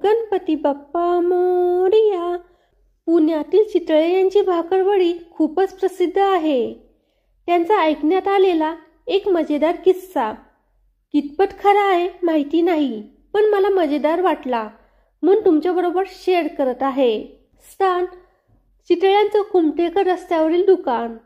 गणपती बाप्पा मोरया। पुण्यातील चितळे यांची भाकरवडी खूपच प्रसिद्ध आहे। त्यांचा ऐकण्यात आलेला एक मजेदार किस्सा कितपत खरा आहे माहिती नाही, पण मला मजेदार वाटला म्हणून तुमच्याबरोबर शेअर करत आहे। स्थान चितळ्यांचं कुमठेकर रस्त्यावरील दुकान।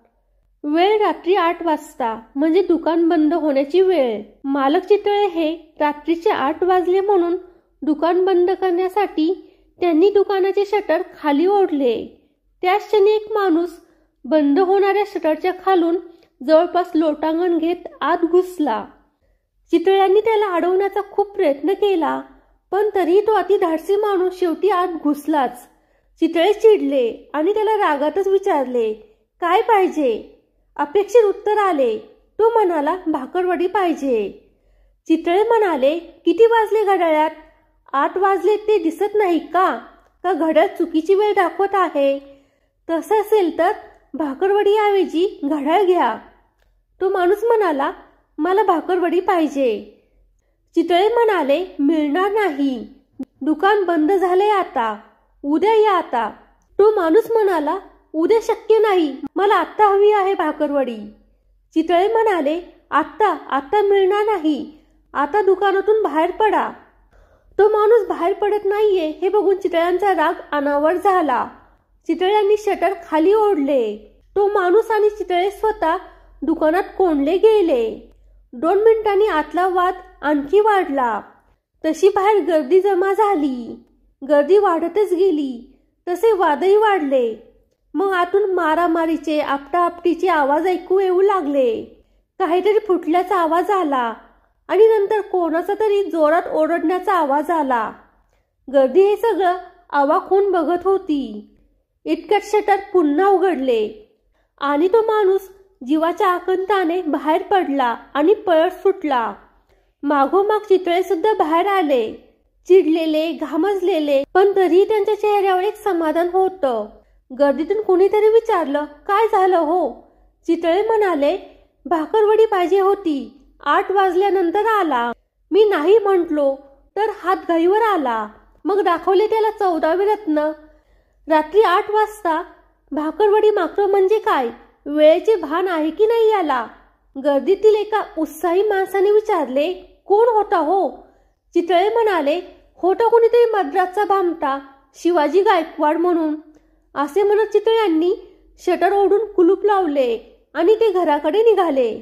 वेळ रात्री 8 वाजता म्हणजे दुकान बंद होण्याची वेळ। मालक चितळे हे रात्रीचे 8 वाजले म्हणून दुकान बंद करण्यासाठी त्यांनी दुकानाचे शटर खाली ओढले। त्याच क्षणी एक माणूस बंद होणाऱ्या शटरच्या खालून जवळपास लोटांगण घेत आत घुसला। चितळ्यांनी त्याला अडवण्याचा खूप प्रयत्न केला, पण तरीही तो अति धाडसी माणूस शेवटी आत घुसलाच। चितळे चिडले आणि त्याला रागातच विचारले, काय पाहिजे? अपेक्षित उत्तर आले। तो म्हणाला, भाकरवडी पाहिजे। चितळे म्हणाले, किती वाजले घड्याळात? 8 वाजले ते दिसत नाही का? का घड्याळ चुकीची वेळ दाखवत आहे? तसं असेल तर भाकरवडी ऐवजी घड्याळ घ्या। तो माणूस म्हणाला, मला भाकरवडी पाहिजे। चितळे म्हणाले, मिळणार नाही, दुकान बंद झाले आता, उद्या या आता। तो माणूस म्हणाला, उद्या शक्य नाही, मला आत्ता हवी आहे भाकरवडी। चितळे म्हणाले, आत्ता मिळणार नाही, आता दुकानातून बाहेर पडा। तो माणूस बाहेर पडत नाहीये हे बघून चितळ्यांचा राग अनावर झाला। चितळ्यांनी शटर खाली ओढले। तो माणूस आणि चितळे स्वतः दुकानात कोंडले गेले। 2 मिनिटांनी आतला वाद आणखी वाढला। तशी बाहेर गर्दी जमा झाली। गर्दी वाढतच गेली तसे वादही वाढले। मग आतून मारामारीचे आपटाआपटीचे आवाज ऐकू येऊ लागले। काहीतरी फुटल्याचा आवाज आला आणि नंतर कोणाचा तरी जोरात ओरडण्याचा आवाज आला। गर्दी हे सगळं अवाक होऊन बघत होती। इतक्यात शटर पुन्हा उघडले आणि तो माणूस जीवाच्या आकांताने बाहेर पडला आणि पळत सुटला। मागोमाग चितळे सुद्धा बाहेर आले, चिडलेले, घामजलेले, पण तरीही त्यांच्या चेहऱ्यावर एक समाधान होतं। गर्दीतून कुणीतरी विचारलं, काय झालं हो? चितळे म्हणाले, भाकरवडी पाहिजे होती, 8 वाजल्यानंतर आला, मी नाही म्हटलो तर हातघाईवर आला, मग दाखवले त्याला 14वे रत्न। रात्री 8 वाजता भाकरवडी मागतो म्हणजे काय? वेळेचे भान आहे की नाही याला? गर्दीतील एका उत्साही माणसाने विचारले, कोण होता हो? चितळे म्हणाले, होता कोणीतरी मद्रासचा भामटा, शिवाजी गायकवाड म्हणून। असे म्हणत चितळ्यांनी शटर ओढून कुलूप लावले आणि ते घराकडे निघाले।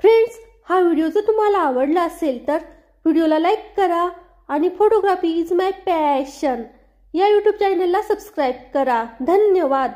फ्रेंड्स, हा व्हिडिओ जर तुम्हाला आवडला असेल तर व्हिडिओला लाईक करा आणि फोटोग्राफी इज माय पॅशन या यूट्यूब चॅनलला सबस्क्राईब करा। धन्यवाद।